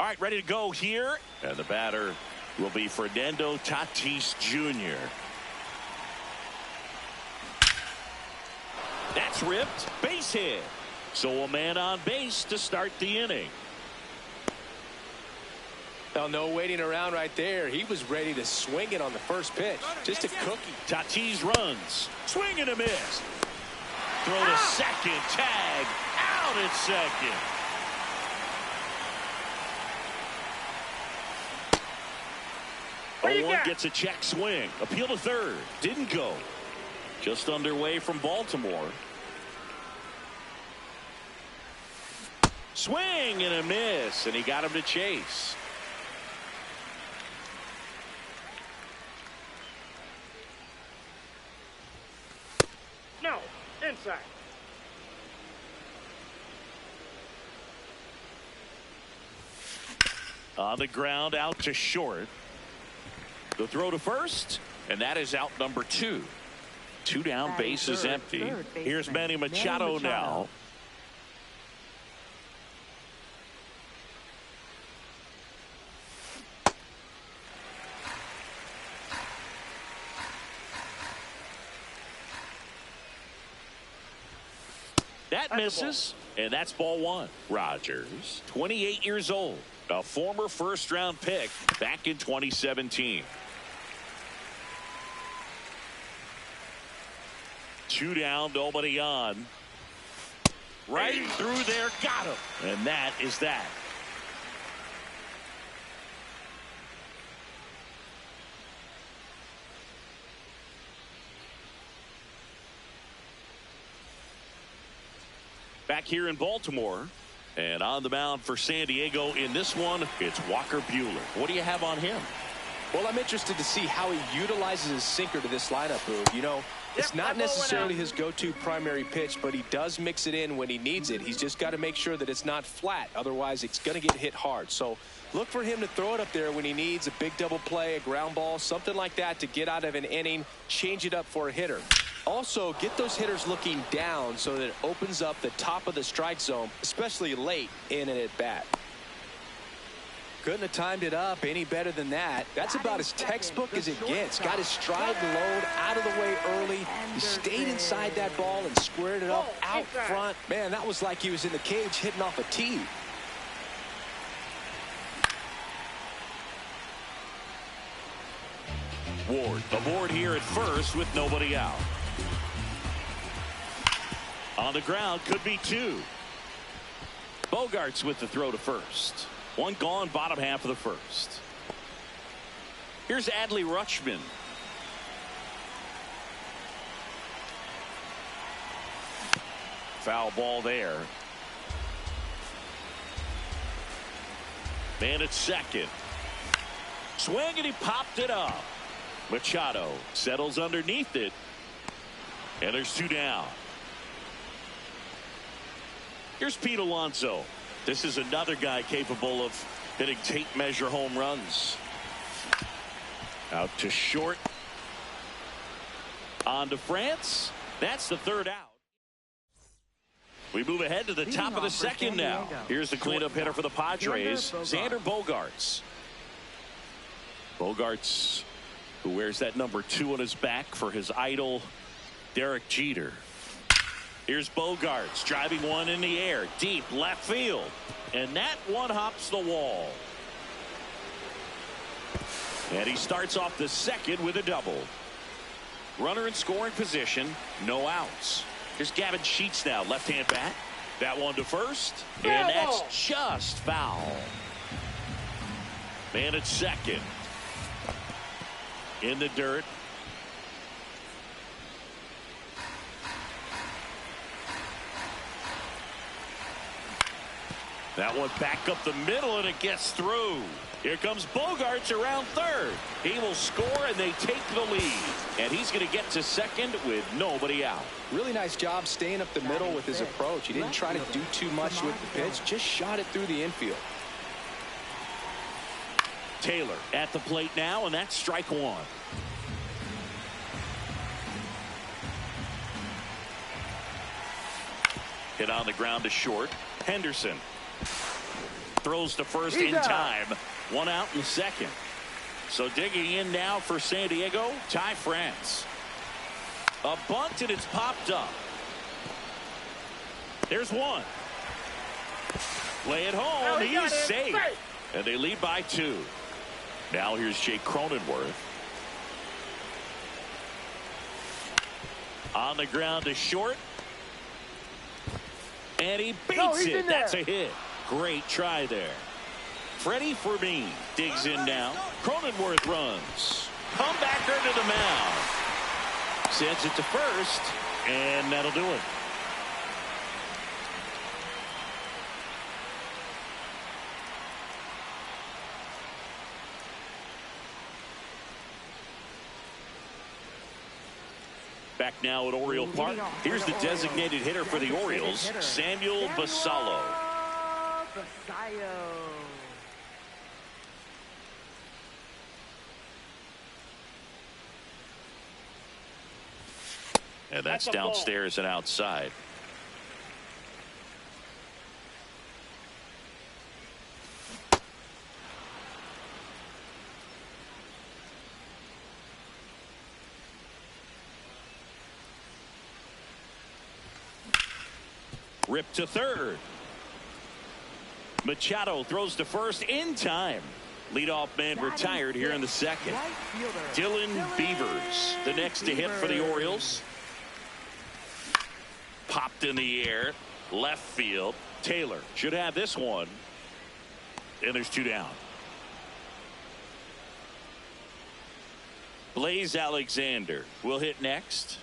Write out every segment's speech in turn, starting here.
All right, ready to go here. And the batter will be Fernando Tatis Jr. That's ripped. Base hit. So a man on base to start the inning. Now, no waiting around right there. He was ready to swing it on the first pitch. Just a cookie. Tatis runs. Swing and a miss. Throw to second. Tag. Out at second. One gets a check swing. Appeal to third. Didn't go. Just underway from Baltimore. Swing and a miss, and he got him to chase. No, inside. On the ground, out to short. The throw to first, and that is out number 2. 2 down, base is empty. Here's Manny Machado now. That misses, and that's ball 1. Rogers, 28 years old, a former first-round pick back in 2017. 2 down, nobody on. Right through there, got him. And that is that. Back here in Baltimore, and on the mound for San Diego in this one, it's Walker Buehler. What do you have on him? Well, I'm interested to see how he utilizes his sinker to this lineup, Boog. You know, It's not necessarily his go-to primary pitch, but he does mix it in when he needs it. He's just got to make sure that it's not flat. Otherwise, it's going to get hit hard. So look for him to throw it up there when he needs a big double play, a ground ball, something like that to get out of an inning, change it up for a hitter. Also, get those hitters looking down so that it opens up the top of the strike zone, especially late in an at-bat. Couldn't have timed it up any better than that. That's about as textbook as it gets. Got his stride and load out of the way early. He stayed inside that ball and squared it up out front. Man, that was like he was in the cage hitting off a tee. Ward aboard here at first with nobody out. On the ground, could be two. Bogarts with the throw to first. One gone, bottom half of the first. Here's Adley Rutschman. Foul ball there. Man at second. Swing and he popped it up. Machado settles underneath it. And there's two down. Here's Pete Alonso. This is another guy capable of hitting tape measure home runs. Out to short. On to France. That's the third out. We move ahead to the top of the second now. Here's the cleanup hitter for the Padres, Xander Bogaerts. Bogaerts, who wears that number 2 on his back for his idol, Derek Jeter. Here's Bogaerts driving one in the air, deep left field. And that one hops the wall. And he starts off the second with a double. Runner in scoring position, no outs. Here's Gavin Sheets now, left-hand bat. That one to first, and that's just foul. Man at second. In the dirt. That one back up the middle, and it gets through. Here comes Bogaerts around third. He will score, and they take the lead. And he's going to get to second with nobody out. Really nice job staying up the middle with his approach. He didn't try to do too much with the pitch, just shot it through the infield. Taylor at the plate now, and that's strike one. Hit on the ground to short. Henderson throws to first in time. One out in the second. So digging in now for San Diego, Ty France. A bunt, and it's popped up. There's one. Play it home. He's safe. And they lead by 2. Now here's Jake Cronenworth. On the ground to short. And he beats it. That's a hit. Great try there. Freddie Fermin digs in now. Cronenworth runs. Comebacker to the mound. Sends it to first, and that'll do it. Back now at Oriole Park. Here's the designated hitter for the Orioles, Samuel Basallo. And that's downstairs and outside. Rip to third. Machado throws to first in time. Leadoff man retired here in the second. Dylan Beavers, the next to hit for the Orioles. Popped in the air. Left field. Taylor should have this one. And there's 2 down. Blaze Alexander will hit next.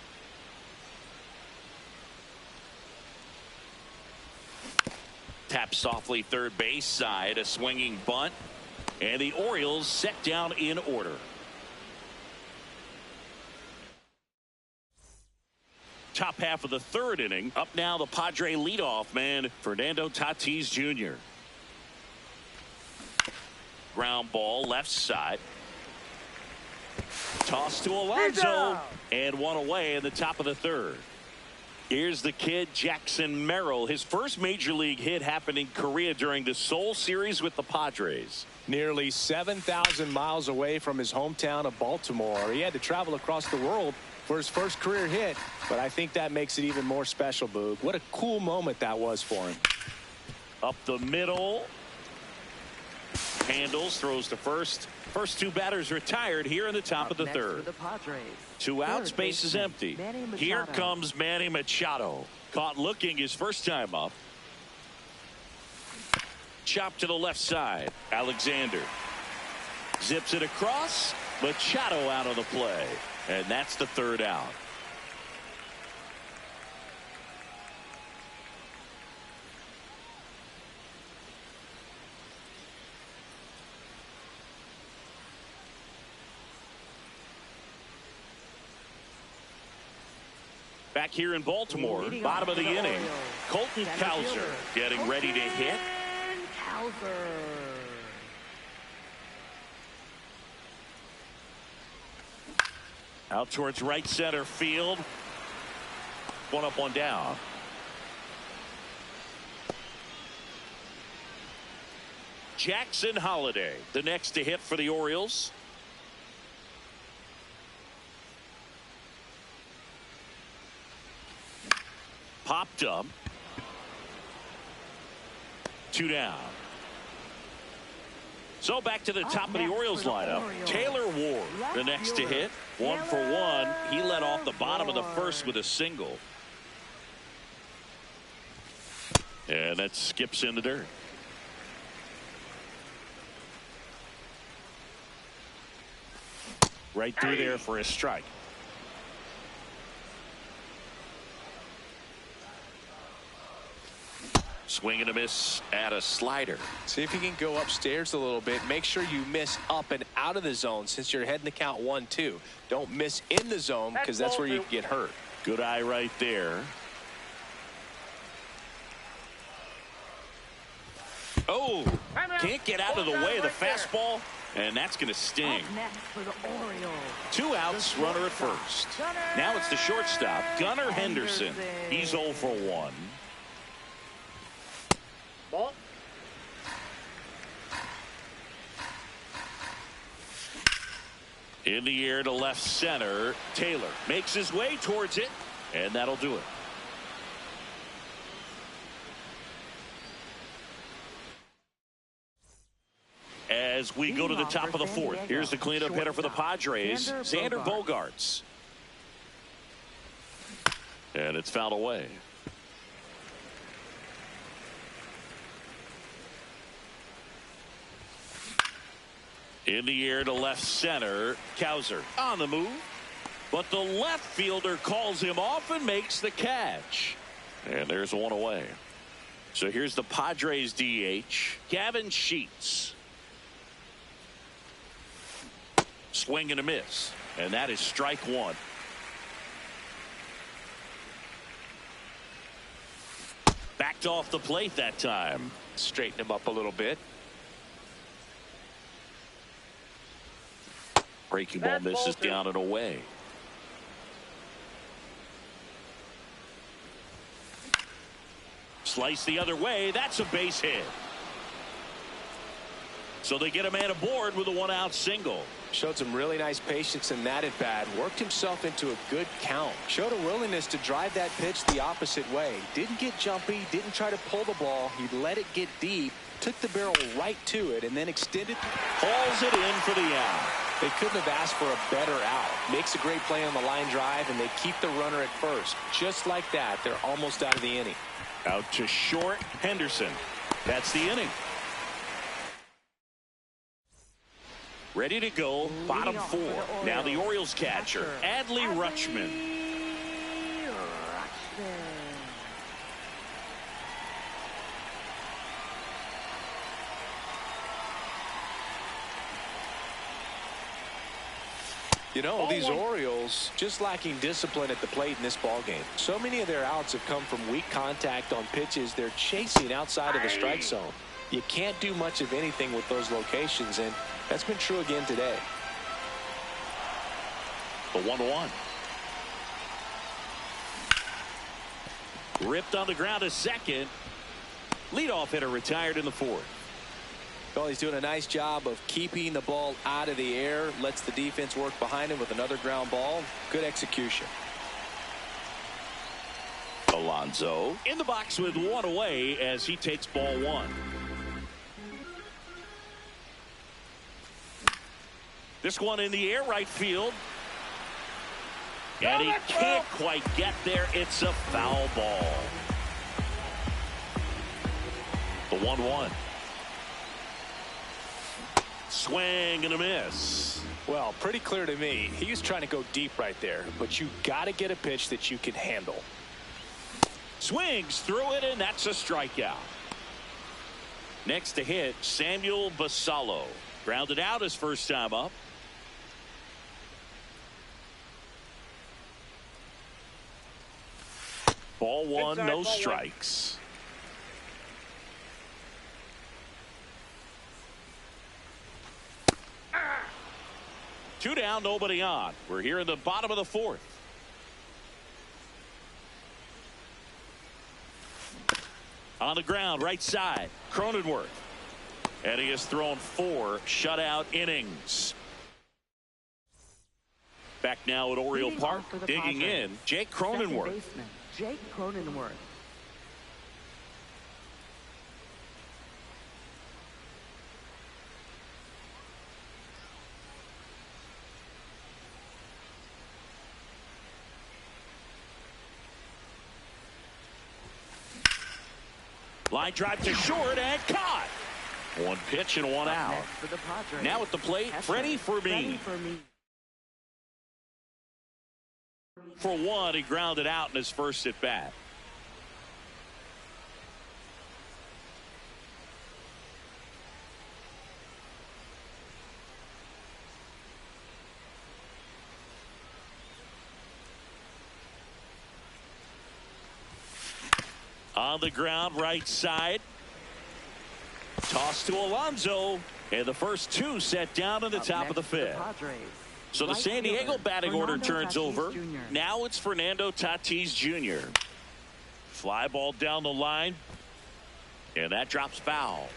Tap softly third base side. A swinging bunt. And the Orioles set down in order. top half of the third inning. Up now, the Padre leadoff man, Fernando Tatis Jr. Ground ball left side. Toss to Alonso, and one away in the top of the third. Here's the kid, Jackson Merrill. His first major league hit happened in Korea during the Seoul series with the Padres. Nearly 7,000 miles away from his hometown of Baltimore. He had to travel across the world for his first career hit, but I think that makes it even more special, Boog. What a cool moment that was for him. Up the middle. Handles, throws to first. First two batters retired here in the top of the third. Two outs, base is empty. Here comes Manny Machado. Caught looking his first time up. Chop to the left side. Alexander zips it across. Machado out of the play. And that's the third out. Back here in Baltimore, bottom of the inning, Colton Cowser getting ready to hit. Out towards right center field. One up, one down. Jackson Holliday, the next to hit for the Orioles. Popped up. Two down. So back to the top of the Orioles lineup. Taylor Ward, the next to hit. 1 for 1. He led off the bottom of the first with a single. And that skips in the dirt. Right through there for a strike. Swing and a miss at a slider. See if you can go upstairs a little bit. Make sure you miss up and out of the zone since you're heading to count 1-2. Don't miss in the zone because that's where you can get hurt. Good eye right there. Oh, can't get out of the way of the fastball, and that's going to sting. Two outs, runner at first. Now it's the shortstop, Gunnar Henderson. He's 0 for 1. Ball. In the air to left center. Taylor makes his way towards it, and that'll do it. As we go to the top of the fourth, here's the cleanup hitter for the Padres, Xander Bogaerts. And it's fouled away. In the air to left center. Cowser on the move. But the left fielder calls him off and makes the catch. And there's one away. So here's the Padres DH, Gavin Sheets. Swing and a miss. And that is strike one. Backed off the plate that time. Straighten him up a little bit. Breaking ball misses down and away. Slice the other way. That's a base hit. So they get a man aboard with a one-out single. Showed some really nice patience in that at bat. Worked himself into a good count. Showed a willingness to drive that pitch the opposite way. Didn't get jumpy. Didn't try to pull the ball. He let it get deep. Took the barrel right to it and then extended. Hauls it in for the out. They couldn't have asked for a better out. Makes a great play on the line drive, and they keep the runner at first. Just like that, they're almost out of the inning. Out to short, Henderson. That's the inning. Ready to go, bottom four. Now the Orioles catcher, Adley Rutschman. You know, these Orioles just lacking discipline at the plate in this ball game. So many of their outs have come from weak contact on pitches they're chasing outside of the strike zone. You can't do much of anything with those locations, and that's been true again today. The 1-1. Ripped on the ground to second. Leadoff hitter retired in the fourth. Well, he's doing a nice job of keeping the ball out of the air. Lets the defense work behind him with another ground ball. Good execution. Alonso in the box with one away as he takes ball one. This one in the air right field. And he can't quite get there. It's a foul ball. The 1-1. Swing and a miss. Well, pretty clear to me. He was trying to go deep right there, but you got to get a pitch that you can handle. Swings through it, and that's a strikeout. Next to hit, Samuel Basallo. Grounded out his first time up. Ball one, no strikes. Two down, nobody on. We're here in the bottom of the fourth. On the ground, right side, Cronenworth. And he has thrown 4 shutout innings. Back now at Oriole Park, digging in, Jake Cronenworth. Jake Cronenworth. Line drive to short and caught. One pitch and one out. Now at the plate, Freddie Fermin. For one, he grounded out in his first at bat. On the ground, right side. Toss to Alonso. And the first 2 set down in the top of the fifth. So the San Diego batting order turns over. Now it's Fernando Tatis Jr. Fly ball down the line. And that drops foul.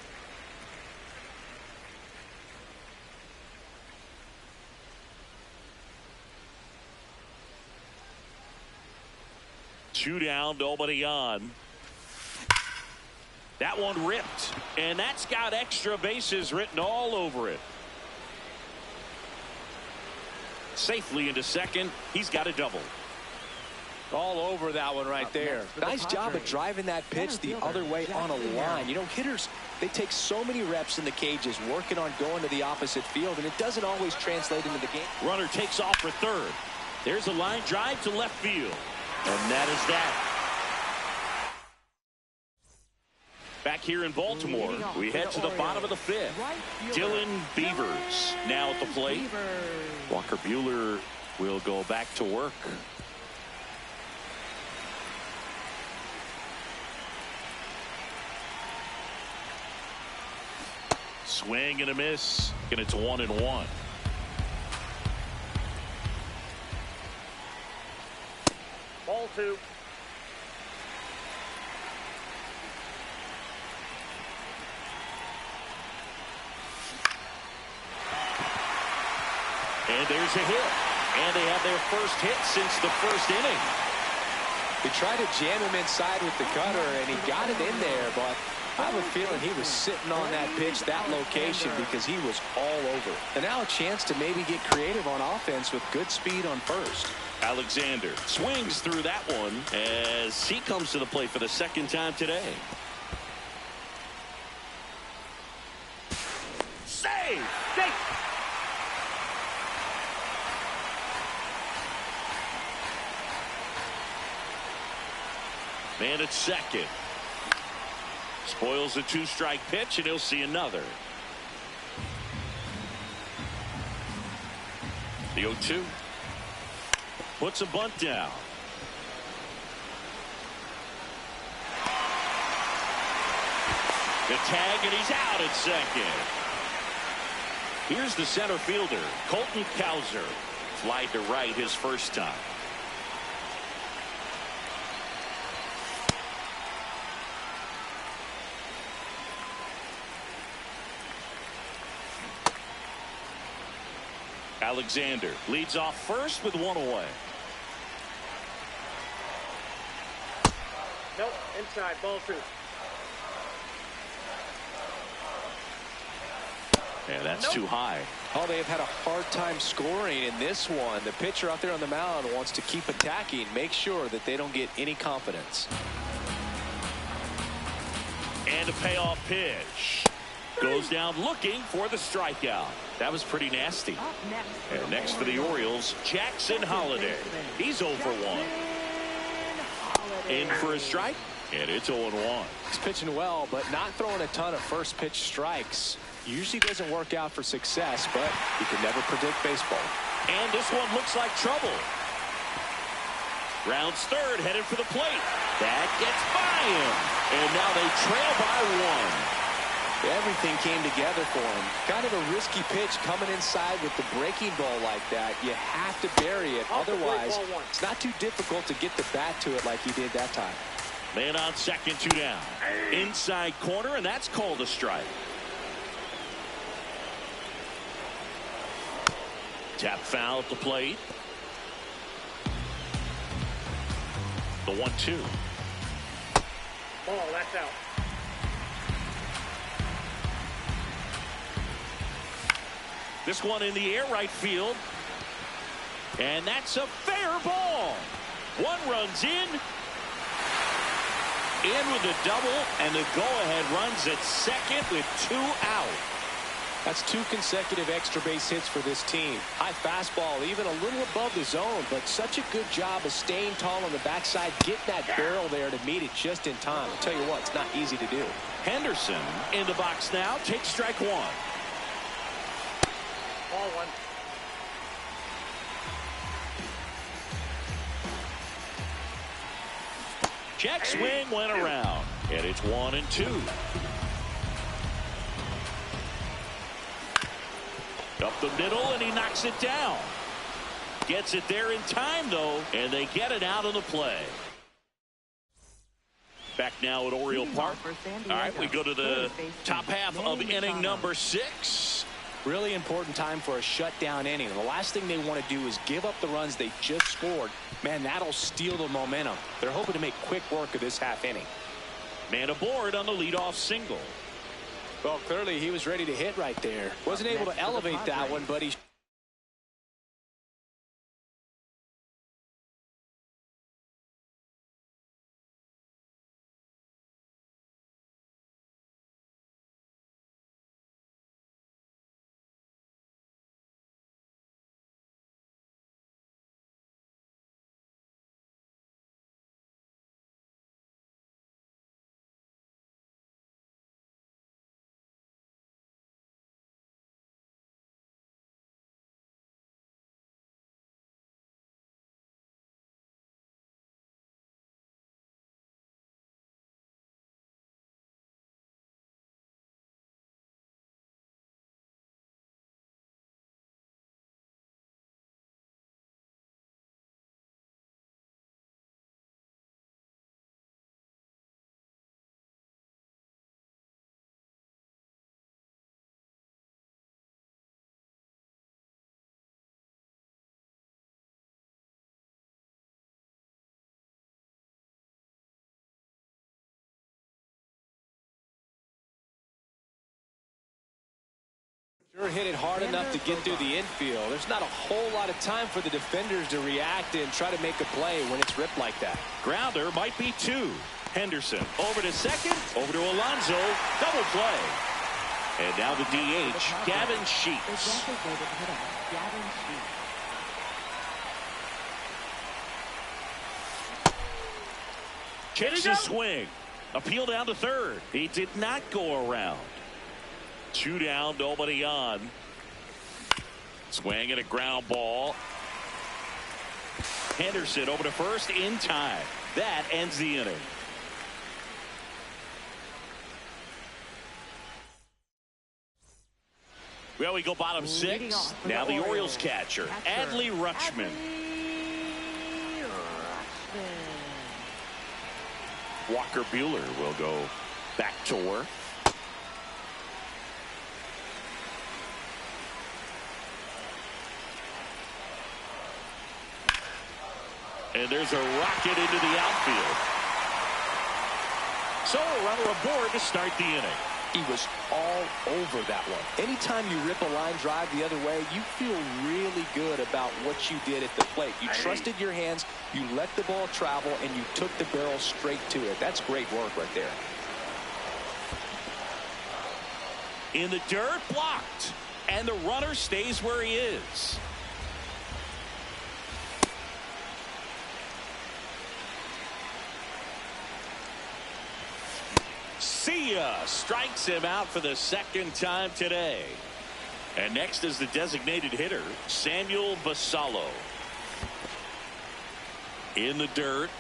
Two down, nobody on. That one ripped, and that's got extra bases written all over it. Safely into second. He's got a double. All over that one right there. Nice job of driving that pitch the other way on a line. You know, hitters, they take so many reps in the cages working on going to the opposite field, and it doesn't always translate into the game. Runner takes off for third. There's a line drive to left field. And that is that. Back here in Baltimore, we head to the bottom of the fifth. Dylan Beavers now at the plate. Walker Buehler will go back to work. Swing and a miss, and it's 1-1. Ball 2. And there's a hit. And they have their first hit since the first inning. They tried to jam him inside with the cutter, and he got it in there, but I have a feeling he was sitting on that pitch, that location, because he was all over. And now a chance to maybe get creative on offense with good speed on first. Alexander swings through that one as he comes to the plate for the second time today. Save! Man at second. Spoils a 2-strike pitch, and he'll see another. The 0-2. Puts a bunt down. The tag, and he's out at second. Here's the center fielder, Colton Cowser. Flied to right his first time. Alexander leads off first with one away. Nope, inside, ball 2. Yeah, that's too high. Oh, they have had a hard time scoring in this one. The pitcher out there on the mound wants to keep attacking, make sure that they don't get any confidence. And a payoff pitch. Goes down looking for the strikeout. That was pretty nasty. And next for the Orioles, Jackson Holliday. He's 0 for 1. In for a strike, and it's 0-1. He's pitching well, but not throwing a ton of first pitch strikes. Usually doesn't work out for success, but you can never predict baseball. And this one looks like trouble. Rounds third, headed for the plate. That gets by him. And now they trail by 1. Everything came together for him. Kind of a risky pitch coming inside with the breaking ball like that. You have to bury it. Otherwise, it's not too difficult to get the bat to it like he did that time. Man on second, 2 down. Inside corner, and that's called a strike. Tap foul at the plate. The 1-2. Ball, that's out. This one in the air, right field. And that's a fair ball. 1 runs in. In with the double, and the go-ahead runs at second with 2 out. That's 2 consecutive extra base hits for this team. High fastball, even a little above the zone, but such a good job of staying tall on the backside, getting that barrel there to meet it just in time. I'll tell you what, it's not easy to do. Henderson in the box now, takes strike 1. Ball 1. Check swing went around, and it's 1-2. Up the middle, and he knocks it down. Gets it there in time, though, and they get it out of the play. Back now at Oriole Park. All right, we go to the top half of inning number 6. Really important time for a shutdown inning. The last thing they want to do is give up the runs they just scored. Man, that'll steal the momentum. They're hoping to make quick work of this half inning. Man aboard on the leadoff single. Well, clearly he was ready to hit right there. Wasn't able to elevate that one, but he... Sure hit it hard enough to get through the infield. There's not a whole lot of time for the defenders to react and try to make a play when it's ripped like that. Grounder might be 2. Henderson over to second, over to Alonso, double play. And now the DH, Gavin Sheets. Checks his swing. Appeal down to third. He did not go around. 2 down, nobody on. Swing and a ground ball. Henderson over to first in time. That ends the inning. Well, we go bottom six. Now the Orioles catcher, Adley Rutschman. Walker Buehler will go back to work. And there's a rocket into the outfield. So a runner aboard to start the inning. He was all over that one. Anytime you rip a line drive the other way, you feel really good about what you did at the plate. You trusted your hands, you let the ball travel, and you took the barrel straight to it. That's great work right there. In the dirt, blocked. And the runner stays where he is. See ya. Strikes him out for the second time today. And next is the designated hitter, Samuel Basallo. In the dirt.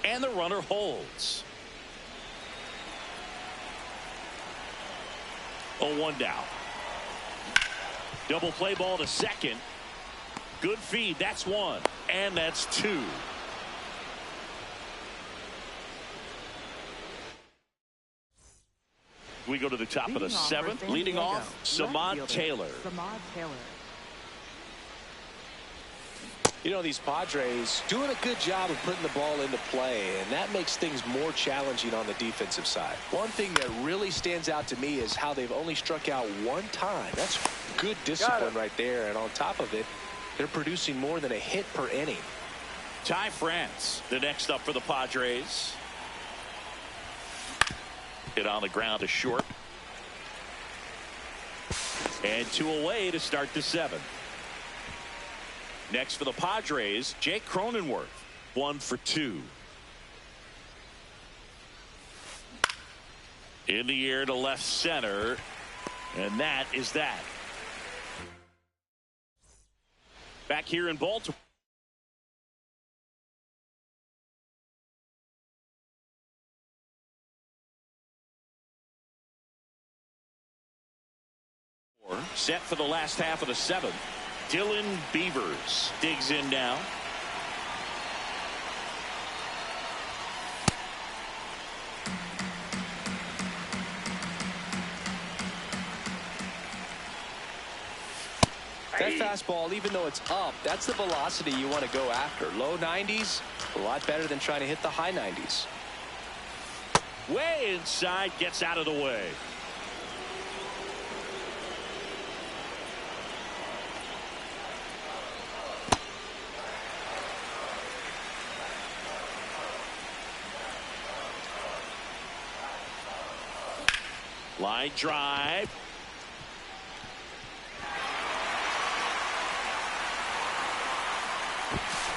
And the runner holds. 0-1 down. Double play ball to second. Good feed. That's one. And that's two. We go to the top of the seventh. Leading off, Samad Taylor. You know, these Padres doing a good job of putting the ball into play, and that makes things more challenging on the defensive side. One thing that really stands out to me is how they've only struck out one time. That's good discipline right there, and on top of it, they're producing more than a hit per inning. Ty France, the next up for the Padres. Hit on the ground to short. And two away to start the seventh. Next for the Padres, Jake Cronenworth, 1 for 2. In the air to left center, and that is that. Back here in Baltimore. Set for the last half of the seventh. Dylan Beavers digs in now. That fastball, even though it's up, that's the velocity you want to go after. Low 90s, a lot better than trying to hit the high 90s. Way inside, gets out of the way. Line drive.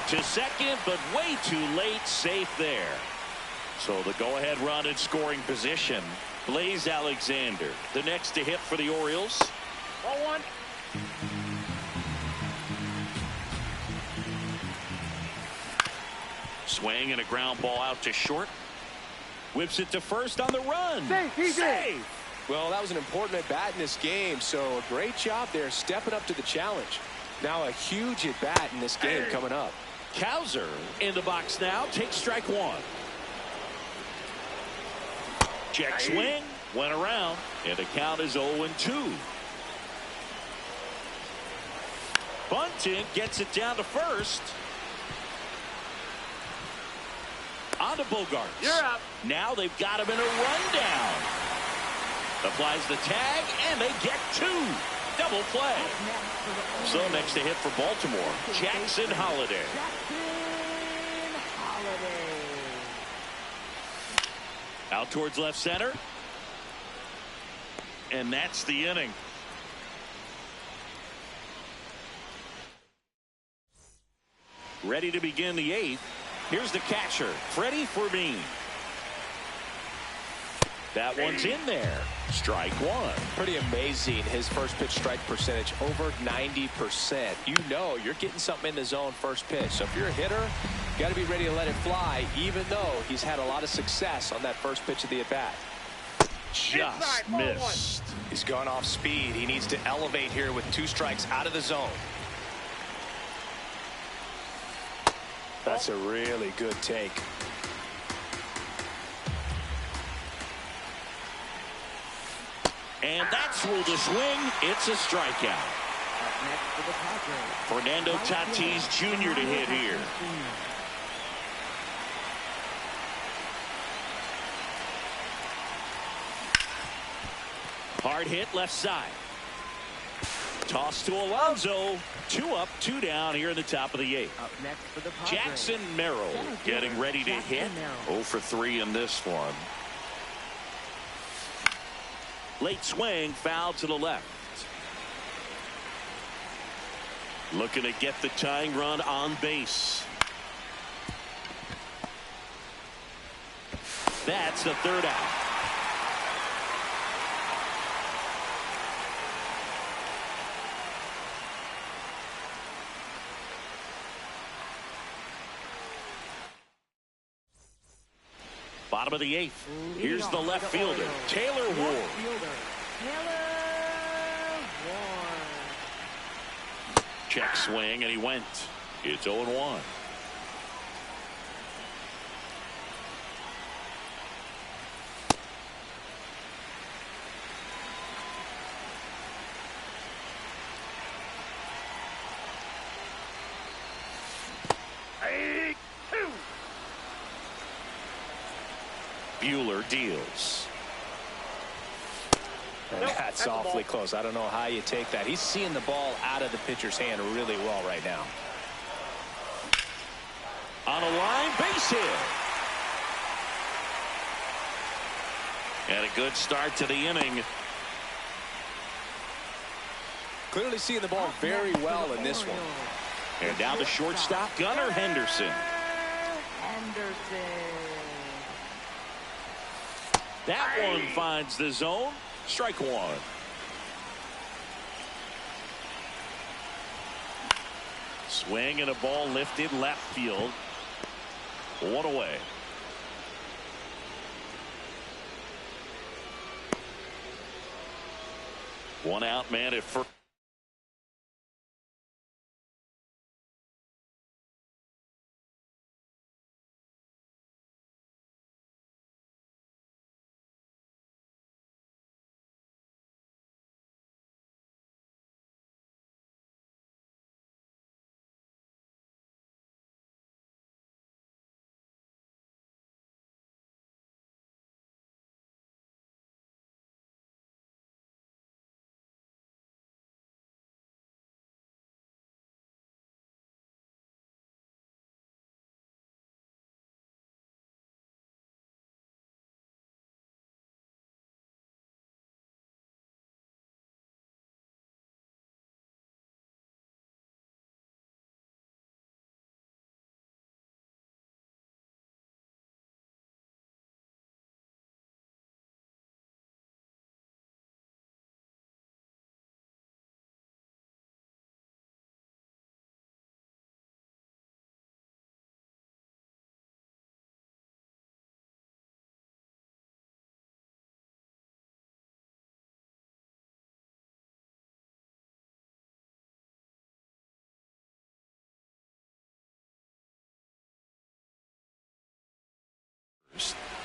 To second, but way too late. Safe there. So the go-ahead run in scoring position. Blaze Alexander, the next to hit for the Orioles. 0-1. Swing and a ground ball out to short. Whips it to first on the run. Safe. Well, that was an important at-bat in this game, so a great job there stepping up to the challenge. Now a huge at-bat in this game coming up. Cowser in the box now. Takes strike one. Check swing. Went around. And the count is 0-2. Bunting gets it down to first. On to Bogarts. You're up. Now they've got him in a rundown. Applies the tag, and they get two. Double play. So next to hit for Baltimore, Jackson Holliday. Out towards left center. And that's the inning. Ready to begin the eighth. Here's the catcher, Freddie Fermin. That one's in there. Strike one. Pretty amazing. His first pitch strike percentage over 90%. You know you're getting something in the zone first pitch. So if you're a hitter, you got to be ready to let it fly, even though he's had a lot of success on that first pitch of the at-bat. Just missed. He's gone off speed. He needs to elevate here with 2 strikes out of the zone. That's a really good take. And that's ruled a swing. It's a strikeout. Fernando Tatis Jr. to hit here. Hard hit left side. Toss to Alonso. 2 up, 2 down here in the top of the 8th. Jackson Merrill getting ready to hit. 0 for 3 in this one. Late swing, foul to the left. Looking to get the tying run on base. That's the 3rd out. Bottom of the 8th. Here's the left fielder, Taylor Ward. Check swing, and he went. It's 0-1. Buehler deals. And that's awfully close. I don't know how you take that. He's seeing the ball out of the pitcher's hand really well right now. On a line, base hit. And a good start to the inning. Clearly seeing the ball very well in this one. And now the shortstop, Gunnar Henderson. That one finds the zone. Strike one. Swing and a ball lifted left field. 1 away. One out, man at first.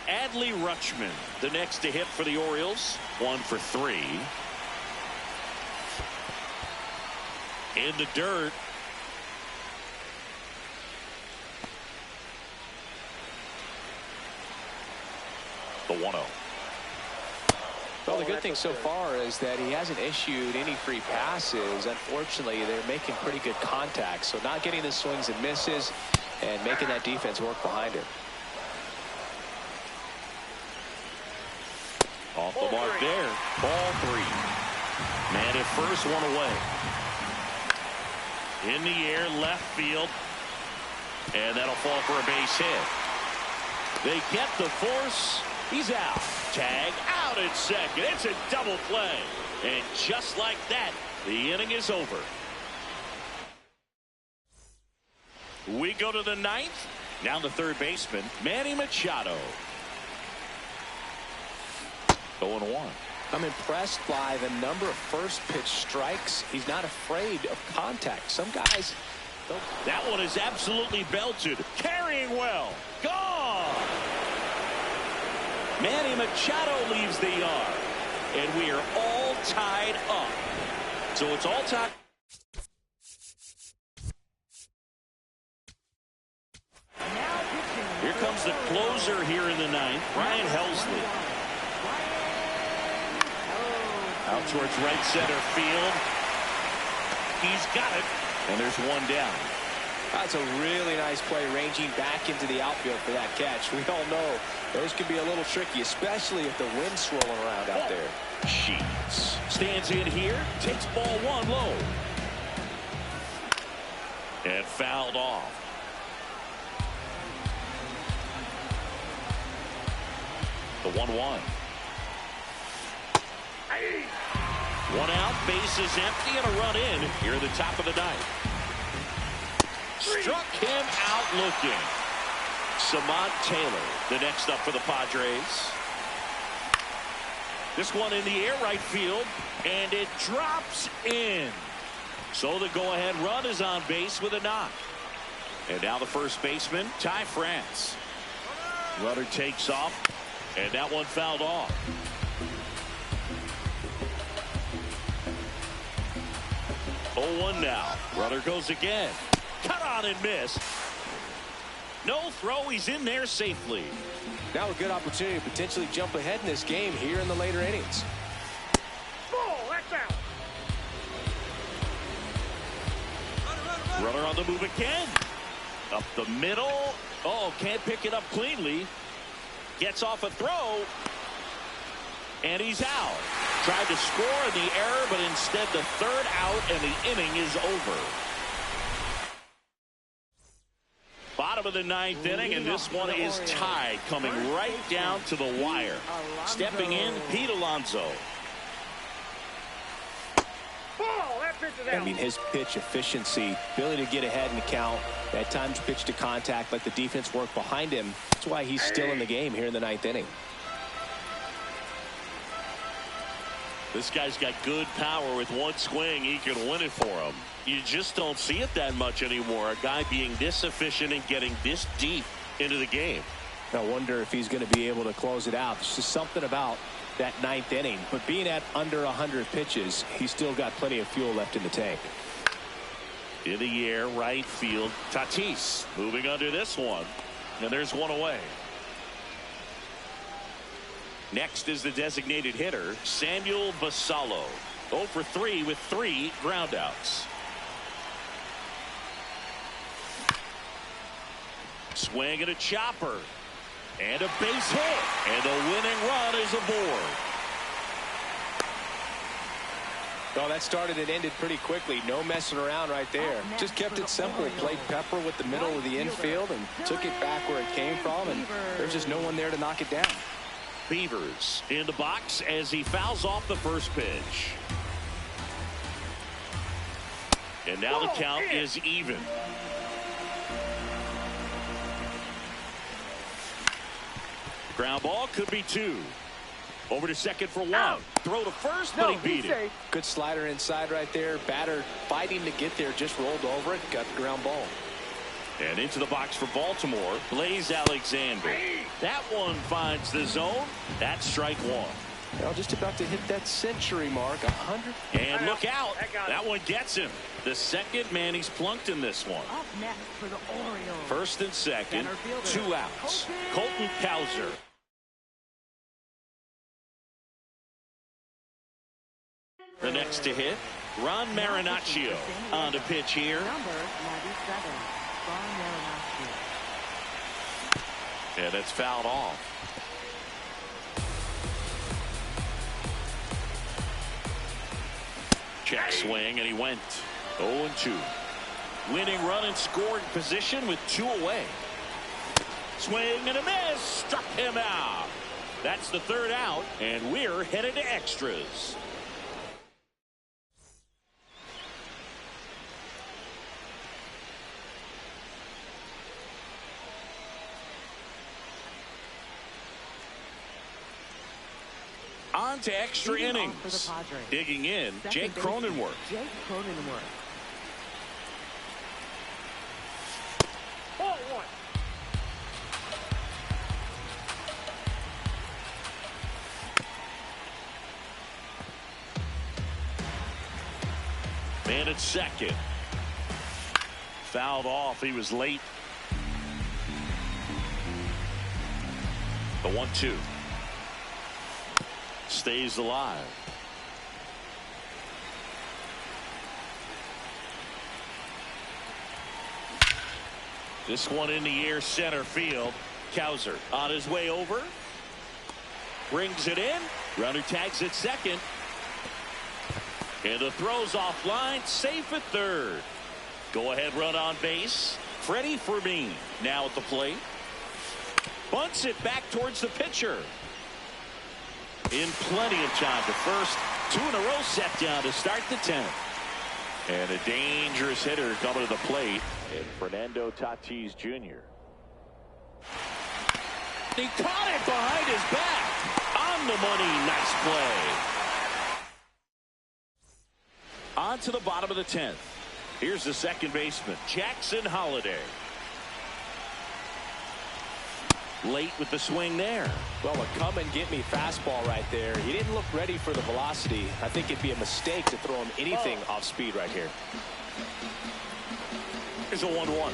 Adley Rutschman, the next to hit for the Orioles. 1 for 3. In the dirt. The 1-0. Well, the good thing so far is that he hasn't issued any free passes. Unfortunately, they're making pretty good contact. So not getting the swings and misses and making that defense work behind him. Off the mark there. Ball 3. Man at first, 1 away. In the air, left field. And that'll fall for a base hit. They get the force, He's out. Tag out at second. It's a double play. And just like that, the inning is over. We go to the ninth. Now the third baseman, Manny Machado. 0-1. I'm impressed by the number of first pitch strikes. He's not afraid of contact. Some guys don't. That one is absolutely belted. Carrying well. Gone. Manny Machado leaves the yard. And we are all tied up. So it's all tied. Here comes the closer here in the ninth, Ryan Helsley. Out towards right center field. He's got it. And there's one down. That's a really nice play, ranging back into the outfield for that catch. We all know those can be a little tricky, especially if the wind's swirling around out there. Sheets stands in here, takes ball one low. And fouled off. The 1-1. One out, bases empty, and a run in here at the top of the ninth. Struck him out looking. Samant Taylor, the next up for the Padres. This one in the air right field, and it drops in. So the go-ahead run is on base with a knock. And now the first baseman, Ty France. Runner takes off, and that one fouled off. 0-1 now. Runner goes again. Cut on and miss. No throw. He's in there safely. Now a good opportunity to potentially jump ahead in this game here in the later innings. Ball, that's out. Runner on the move again. Up the middle. Oh, can't pick it up cleanly. Gets off a throw. And he's out. Tried to score in the error, but instead the third out, and the inning is over. Bottom of the ninth inning, and this one is tied, coming right down to the wire. Stepping in, Pete Alonso. Ball, that pitch is out. I mean, his pitch efficiency, ability to get ahead in the count, at times pitch to contact, let the defense work behind him. That's why he's still in the game here in the ninth inning. This guy's got good power. With one swing, he can win it for him. You just don't see it that much anymore. A guy being this efficient and getting this deep into the game. I wonder if he's going to be able to close it out. There's just something about that ninth inning. But being at under 100 pitches, he's still got plenty of fuel left in the tank. In the air, right field. Tatis moving under this one. And there's one away. Next is the designated hitter, Samuel Basallo. 0 for 3 with 3 groundouts. Swing and a chopper. And a base hit. And the winning run is aboard. Well, that started and ended pretty quickly. No messing around right there. Just kept it simple. Played Pepper with the middle of the infield and took it back where it came from. And there's just no one there to knock it down. Beavers in the box as he fouls off the first pitch. And now the count is even. Ground ball, could be 2. Over to second for 1. Throw to first, but he beat it. Good slider inside right there. Batter fighting to get there, just rolled over it, got the ground ball. And into the box for Baltimore, Blaze Alexander. That one finds the zone. That's strike 1. Well, just about to hit that century mark, 100. And look out. That one gets him. The second man he's plunked in this one. Up next for the Orioles. First and second, 2 outs. Colton Cowser. The next to hit, Ron Marinaccio on the pitch here. Number 97, Ron Marinaccio. And it's fouled off. Check swing, and he went 0-2. Winning run in scoring position with 2 away. Swing and a miss. Struck him out. That's the third out, and we're headed to extras. On to extra innings. Digging in, Jake Cronenworth. Ball one. Man at second. Fouled off. He was late. The 1-2. Stays alive. This one in the air, center field. Cowser on his way over. Brings it in. Runner tags at second. And the throw's offline. Safe at third. Go ahead run on base. Freddie Fermin now at the plate. Bunts it back towards the pitcher. In plenty of time to first. 2 in a row set down to start the 10th. And a dangerous hitter coming to the plate. And Fernando Tatis Jr. He caught it behind his back. On the money. Nice play. On to the bottom of the 10th. Here's the second baseman, Jackson Holliday. Late with the swing there. Well, a come-and-get-me fastball right there. He didn't look ready for the velocity. I think it'd be a mistake to throw him anything off speed right here. Here's a 1-1.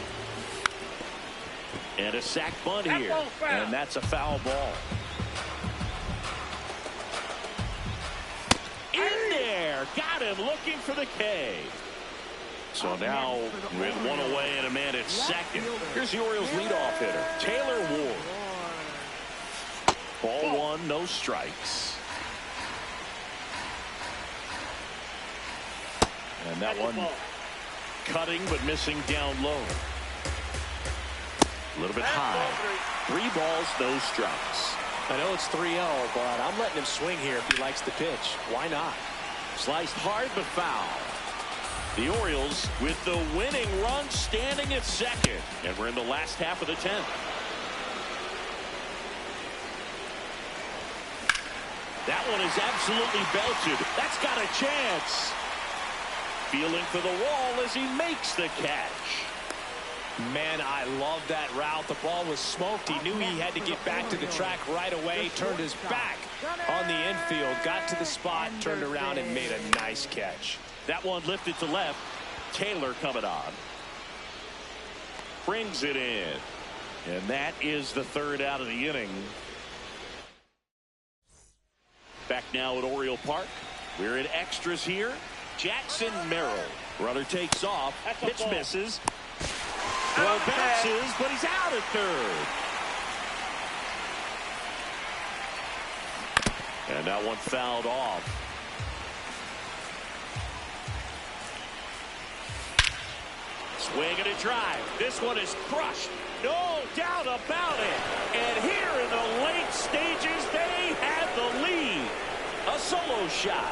And a sac bunt here. And that's a foul ball. In there. Got him looking for the K. So now with one away and a man at second. Here's the Orioles leadoff hitter, Taylor Ward. Ball one, no strikes. And that one cutting but missing down low. A little bit high. 3 balls, no strikes. I know it's 3-0, but I'm letting him swing here if he likes the pitch. Why not? Sliced hard but foul. The Orioles with the winning run standing at second. And we're in the last half of the 10th. That one is absolutely belted. That's got a chance. Feeling for the wall as he makes the catch. Man, I love that route. The ball was smoked. He knew he had to get back to the track right away. Turned his back on the infield. Got to the spot, turned around, and made a nice catch. That one lifted to left. Taylor coming on. Brings it in. And that is the third out of the inning. Back now at Oriole Park. We're in extras here. Jackson Merrill. Runner takes off. Pitch misses. Throw bounces, but he's out at third. And that one fouled off. Swing and a drive. This one is crushed. No doubt about it. And here in the late stages, they have the lead. A solo shot.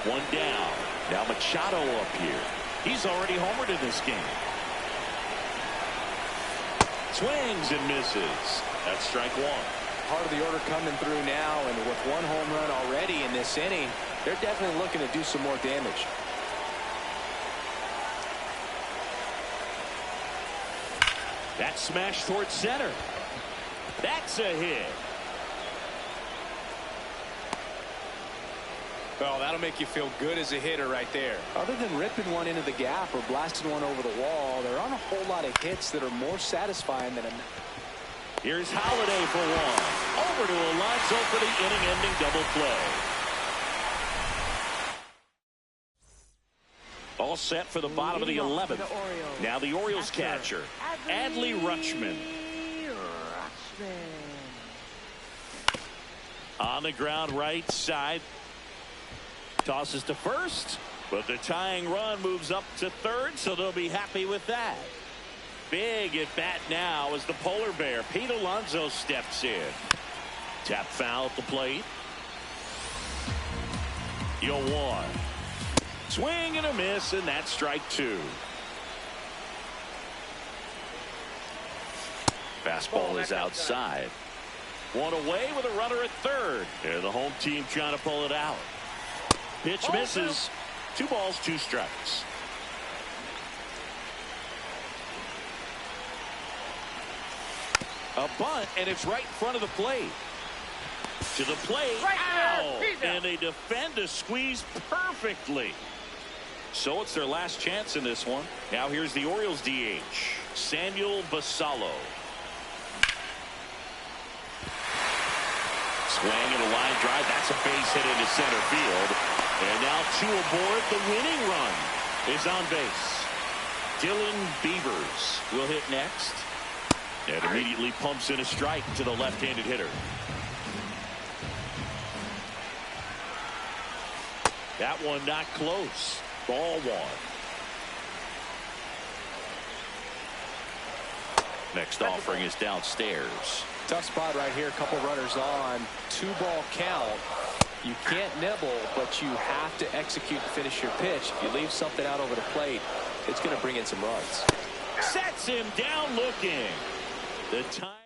One down. Now Machado up here. He's already homered in this game. Swings and misses. That's strike one. Part of the order coming through now, and with 1 home run already in this inning, they're definitely looking to do some more damage. That smash towards center. That's a hit. Well, that'll make you feel good as a hitter right there. Other than ripping one into the gap or blasting one over the wall, there aren't a whole lot of hits that are more satisfying than a... Here's Holliday for one. Over to Alonso for the inning-ending double play. All set for the bottom of the 11th. Now the Orioles catcher, Adley Rutschman. On the ground right side. Tosses to first, but the tying run moves up to third, so they'll be happy with that. Big at bat now as the polar bear, Pete Alonso, steps in. Tap foul at the plate. 0-1. Swing and a miss, and that's strike 2. Fastball is outside. One away with a runner at third. And the home team trying to pull it out. Pitch misses. 2 balls, 2 strikes. A bunt, and it's right in front of the plate. To the plate. Ow! And they defend a squeeze perfectly. So it's their last chance in this one. Now here's the Orioles DH, Samuel Basallo. Swing and a line drive. That's a base hit into center field. And now 2 aboard. The winning run is on base. Dylan Beavers will hit next. And immediately pumps in a strike to the left-handed hitter. That one not close. Ball 1. Next offering is downstairs. Tough spot right here. A couple runners on. 2-ball count. You can't nibble, but you have to execute and finish your pitch. If you leave something out over the plate, it's going to bring in some runs. Sets him down looking. The time.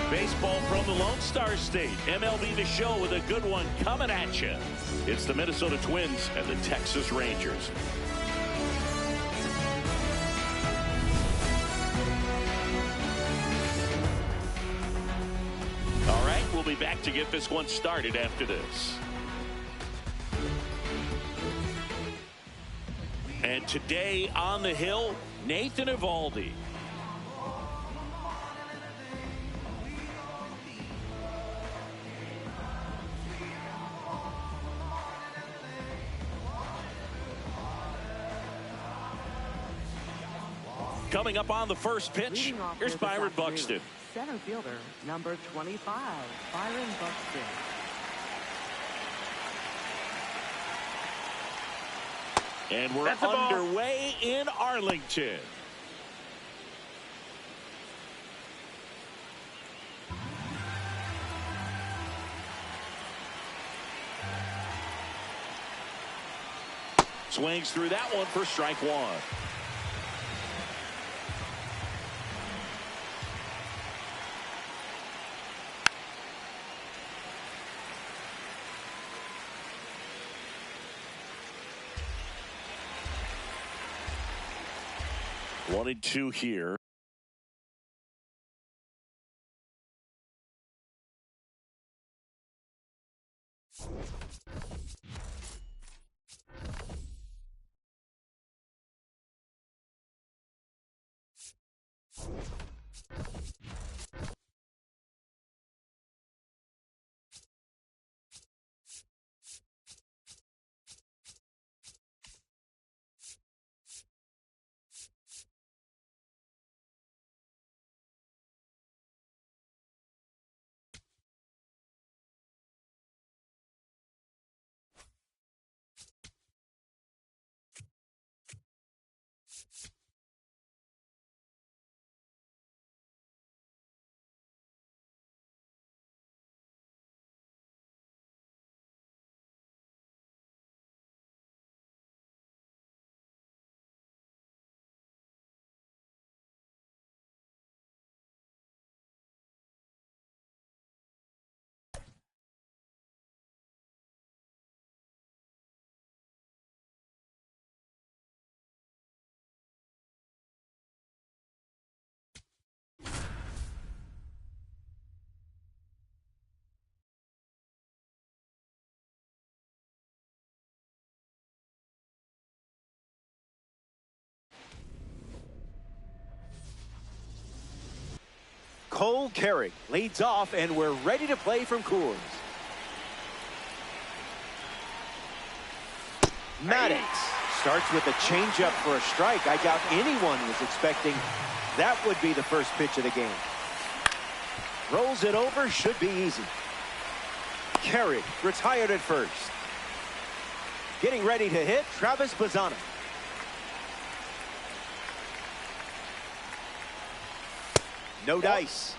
Baseball from the Lone Star State. MLB The Show with a good one coming at you. It's the Minnesota Twins and the Texas Rangers. All right, we'll be back to get this one started after this. And today on the hill, Nathan Eovaldi. Coming up on the first pitch, Leading off here's here this Byron afternoon, Buxton. Center fielder, number 25, Byron Buxton. And we're That's a ball. underway in Arlington. Swings through that one for strike one. One and two here. Cole Carrick leads off, and we're ready to play from Coors. Maddox starts with a changeup for a strike. I doubt anyone was expecting that would be the first pitch of the game. Rolls it over, should be easy. Carrick retired at first. Getting ready to hit, Travis Bazzana. No dice.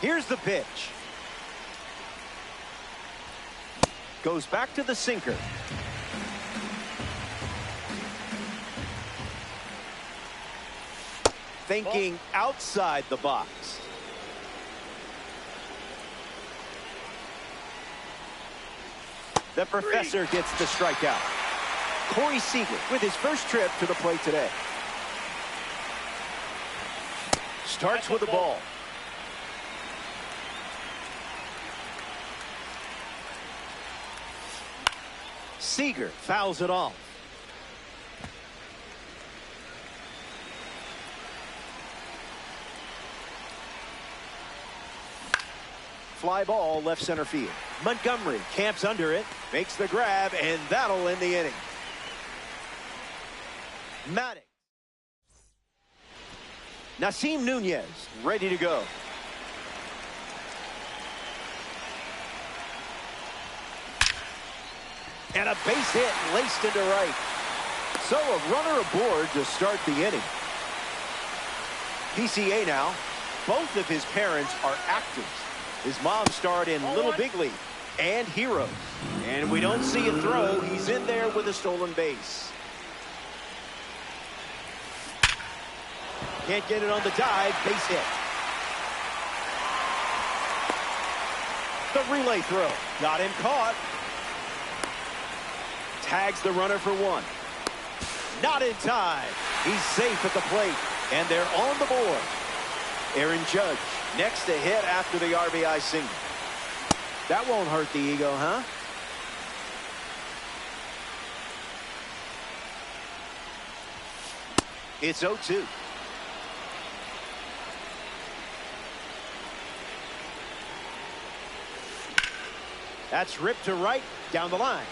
Here's the pitch. Goes back to the sinker. Thinking outside the box. The professor gets the strikeout. Corey Seager with his first trip to the plate today. Starts with the ball. Seager fouls it off. Fly ball left center field. Montgomery camps under it, makes the grab, and that'll end the inning. Maddox. Nasim Nunez ready to go. And a base hit laced into right. So a runner aboard to start the inning. PCA now. Both of his parents are actors. His mom starred in Little Big League and Heroes. And we don't see a throw. He's in there with a stolen base. Can't get it on the dive. Base hit. The relay throw. Got him caught. Tags the runner for one. Not in time. He's safe at the plate. And they're on the board. Aaron Judge next to hit after the RBI single. That won't hurt the ego, huh? It's 0-2. That's ripped to right down the line.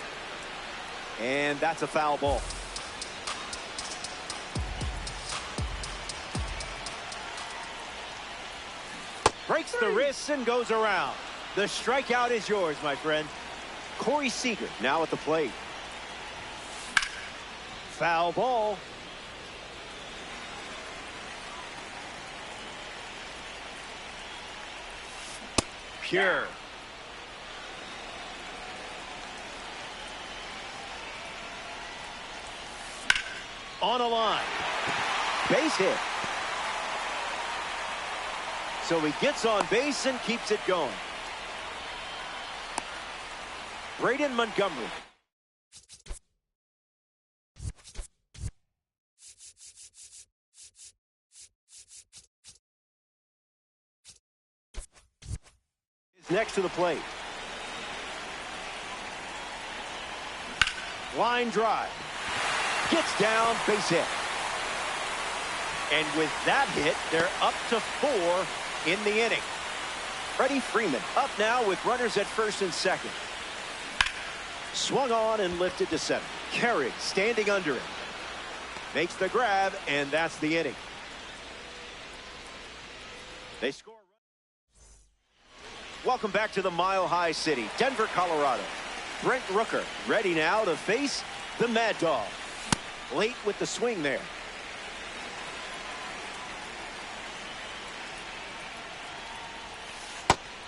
And that's a foul ball. Breaks the wrists and goes around. The strikeout is yours, my friend. Corey Seager now at the plate. Foul ball. Pure. On a line. Base hit. So he gets on base and keeps it going. Braden Montgomery. Is next to the plate. Line drive. Gets down, base hit. And with that hit, they're up to 4 in the inning. Freddie Freeman up now with runners at first and second. Swung on and lifted to center. Carried, standing under it. Makes the grab, and that's the inning. They score. Welcome back to the Mile High City, Denver, Colorado. Brent Rooker ready now to face the Mad Dog. Late with the swing there.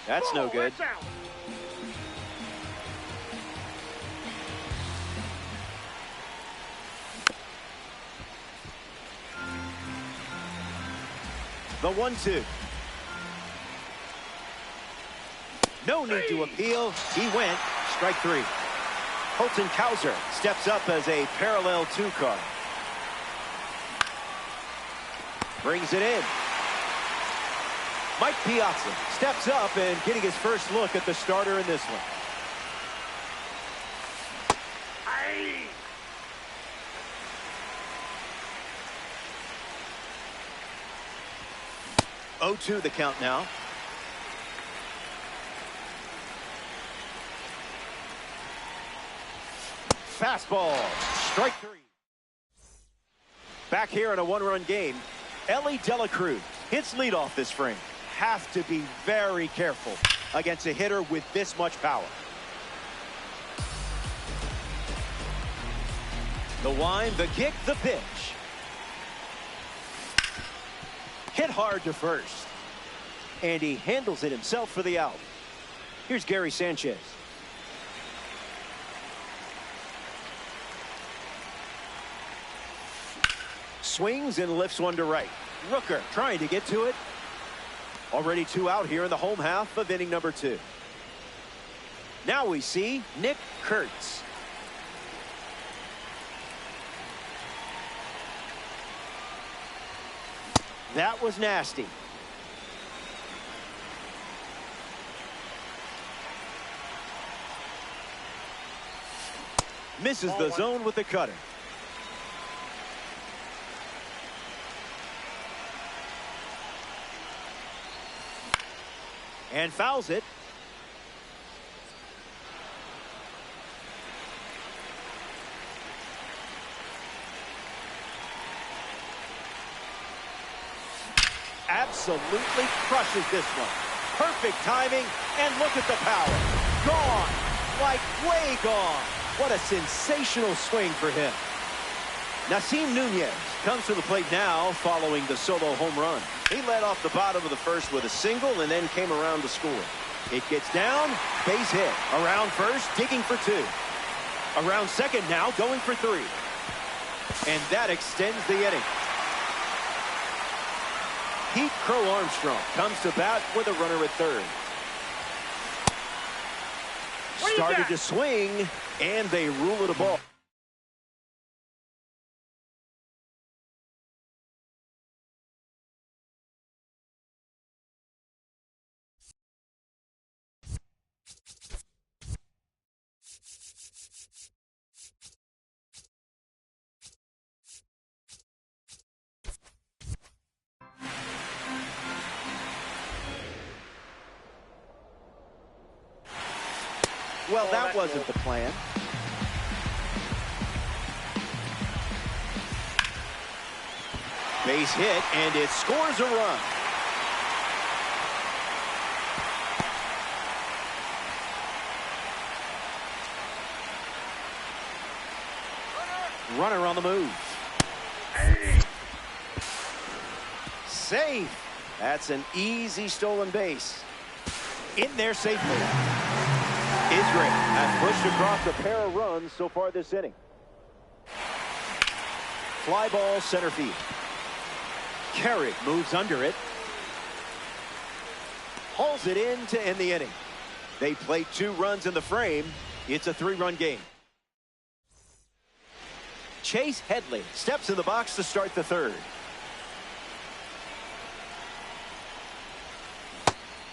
That's no good. That's out. The 1-2. No need to appeal. He went. Strike 3. Colton Cowser steps up as a parallel 2 card. Brings it in. Mike Piazza steps up and getting his first look at the starter in this one. Aye. 0-2 the count now. Fastball. Strike 3. Back here in a 1-run game, Ellie Dela Cruz hits leadoff this frame. Have to be very careful against a hitter with this much power. The wind, the kick, the pitch. Hit hard to first. And he handles it himself for the out. Here's Gary Sanchez. Swings and lifts one to right. Rooker trying to get to it. Already 2 out here in the home half of inning number 2. Now we see Nick Kurtz. That was nasty. Misses the zone with the cutter. And fouls it. Absolutely crushes this one. Perfect timing, and look at the power. Gone, like way gone. What a sensational swing for him. Nasim Nunez comes to the plate now following the solo home run. He led off the bottom of the first with a single and then came around to score. It gets down, base hit. Around first, digging for 2. Around second now, going for 3. And that extends the inning. Pete Crow Armstrong comes to bat with a runner at third. Started to swing, and they rule it a ball. Well, that wasn't the plan. Base hit, and it scores a run. Runner on the move. Safe. That's an easy stolen base. In there safely. Israel has pushed across a pair of runs so far this inning. Fly ball center field. Carrick moves under it. Hauls it in to end the inning. They played 2 runs in the frame. It's a 3-run game. Chase Headley steps in the box to start the 3rd.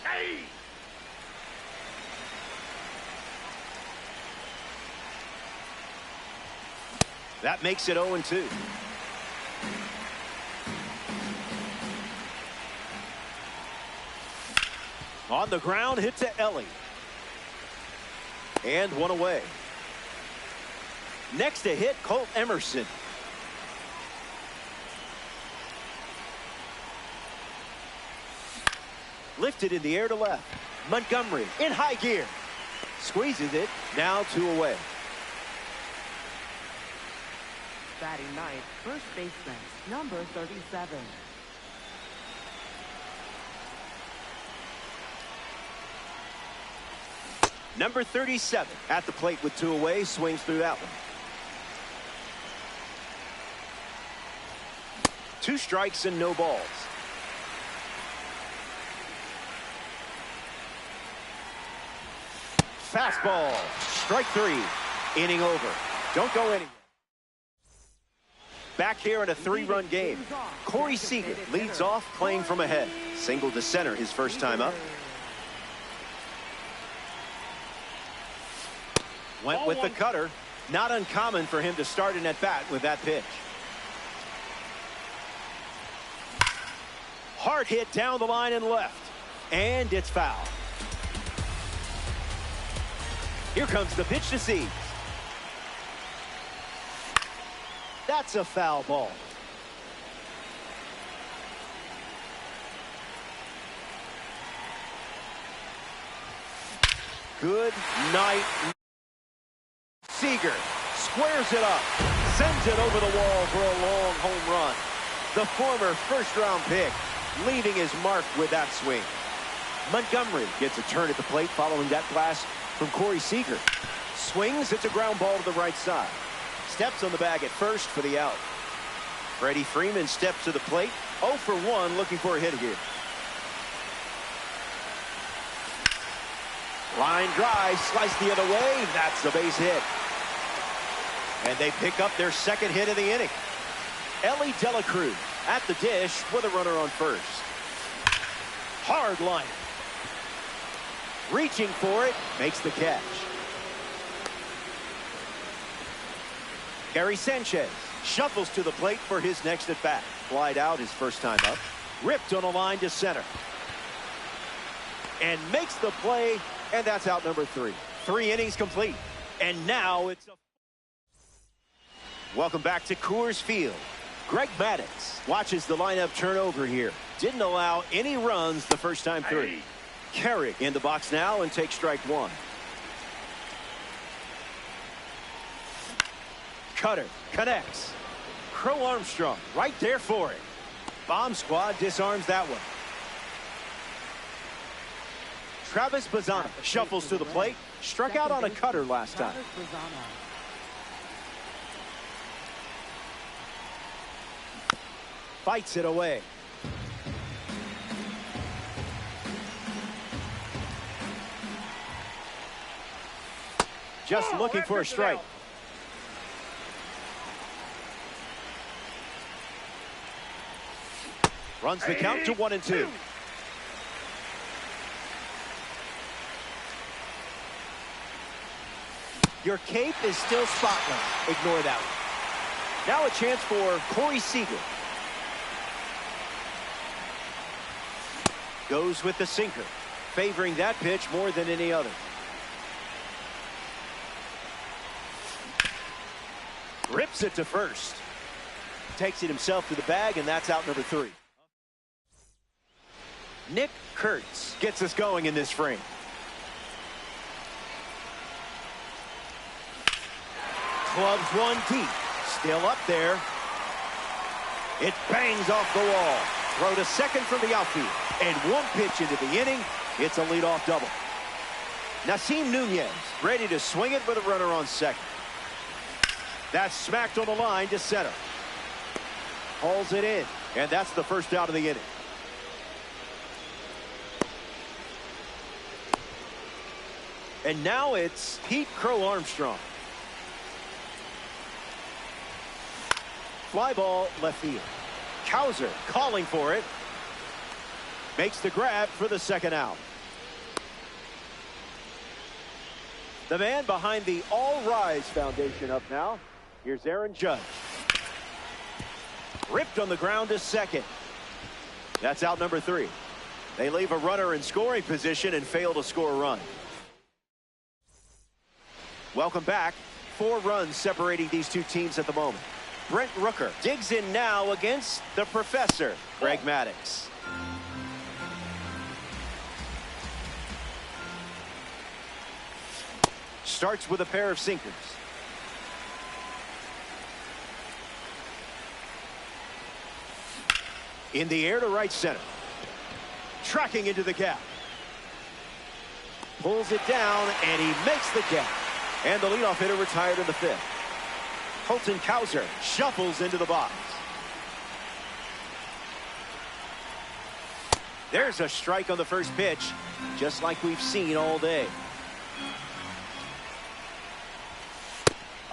Hey! That makes it 0-2. On the ground, hit to Ellie. And 1 away. Next to hit, Colt Emerson. Lifted in the air to left. Montgomery in high gear. Squeezes it. Now 2 away. Batting ninth, first baseman, number 37. Number 37 at the plate with 2 away, swings through that one. 2 strikes and no balls. Fastball, strike 3, inning over. Don't go anywhere. Back here in a 3-run game. Corey Seager leads off playing from ahead. Single to center his first time up. Went with the cutter. Not uncommon for him to start an at-bat with that pitch. Hard hit down the line and left. And it's foul. Here comes the pitch to Seager. That's a foul ball. Good night. Seager squares it up, sends it over the wall for a long home run. The former first-round pick leaving his mark with that swing. Montgomery gets a turn at the plate following that blast from Corey Seager. Swings, it's a ground ball to the right side. Steps on the bag at first for the out. Freddie Freeman steps to the plate. 0 for 1, looking for a hit here. Line drive, sliced the other way. That's a base hit. And they pick up their 2nd hit of the inning. Ellie De La Cruz at the dish with a runner on first. Hard line. Reaching for it, makes the catch. Gary Sanchez shuffles to the plate for his next at bat. Flied out his first time up. Ripped on a line to center. And makes the play, and that's out number 3. 3 innings complete. And now it's a... Welcome back to Coors Field. Greg Maddux watches the lineup turn over here. Didn't allow any runs the first time through. Hey. Carrick in the box now and takes strike 1. Cutter connects. Crow Armstrong right there for it. Bomb squad disarms that one. Travis Bazzana shuffles to the plate. Struck out on a cutter last time. Fights it away. Just looking for a strike. Runs the count to 1-2. Your cape is still spotless. Ignore that one. Now a chance for Corey Seager. Goes with the sinker, favoring that pitch more than any other. Rips it to first. Takes it himself to the bag, and that's out number 3. Nick Kurtz gets us going in this frame. Clubs one deep. Still up there. It bangs off the wall. Throw to second from the outfield. And one pitch into the inning. It's a leadoff double. Nasim Nunez ready to swing it with a runner on second. That's smacked on the line to center. Hauls it in. And that's the first out of the inning. And now it's Pete Crow Armstrong. Fly ball left field. Cowser calling for it. Makes the grab for the second out. The man behind the All Rise Foundation up now. Here's Aaron Judge. Ripped on the ground to second. That's out number 3. They leave a runner in scoring position and fail to score a run. Welcome back. 4 runs separating these two teams at the moment. Brent Rooker digs in now against the professor, Greg Maddux. Starts with a pair of sinkers. In the air to right center. Tracking into the gap. Pulls it down, and he makes the catch. And the leadoff hitter retired in the 5th. Colton Cowser shuffles into the box. There's a strike on the first pitch, just like we've seen all day.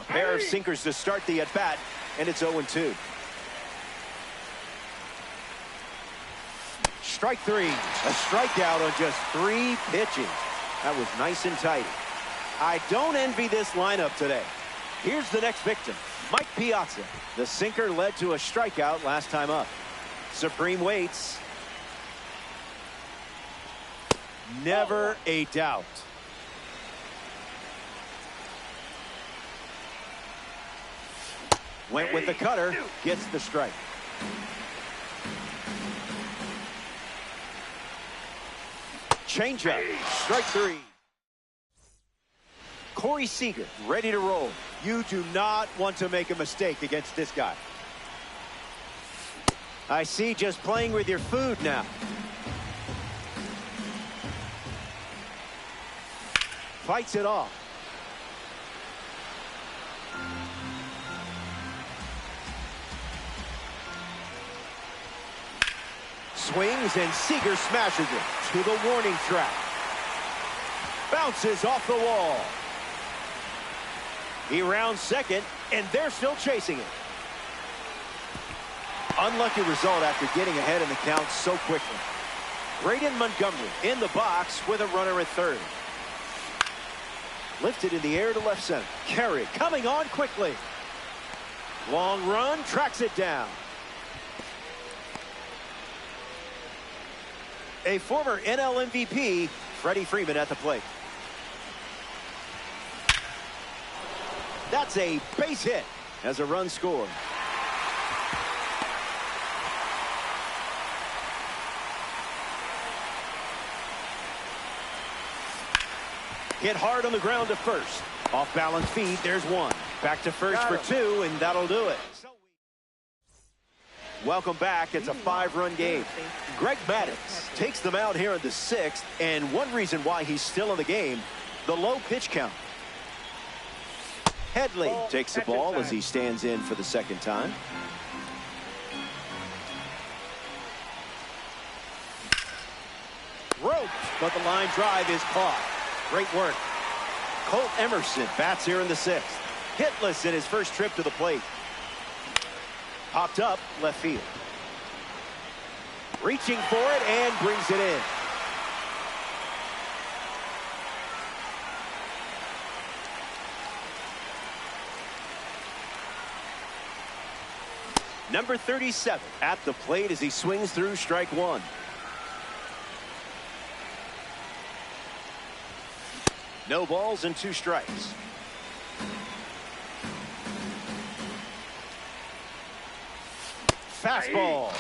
A pair of sinkers to start the at-bat, and it's 0-2. Strike 3. A strikeout on just 3 pitches. That was nice and tidy. I don't envy this lineup today. Here's the next victim, Mike Piazza. The sinker led to a strikeout last time up. Supreme waits. Never a doubt. Went with the cutter, gets the strike. Changeup, strike 3. Corey Seager ready to roll. You do not want to make a mistake against this guy. I see, just playing with your food now. Fights it off. Swings, and Seager smashes it to the warning track. Bounces off the wall. He rounds second, and they're still chasing it. Unlucky result after getting ahead in the count so quickly. Braden Montgomery in the box with a runner at third. Lifted in the air to left center. Carey coming on quickly. Long run, tracks it down. A former NL MVP, Freddie Freeman at the plate. That's a base hit as a run scored. Hit hard on the ground to first. Off balance feed, there's one. Back to first for 2, and that'll do it. Welcome back. It's a 5-run game. Greg Maddux takes them out here in the 6th, and one reason why he's still in the game, the low pitch count. Headley takes the ball as he stands in for the second time. Roped, but the line drive is caught. Great work. Colt Emerson bats here in the 6th. Hitless in his first trip to the plate. Popped up left field. Reaching for it and brings it in. Number 37 at the plate as he swings through strike 1. No balls and 2 strikes. fastball.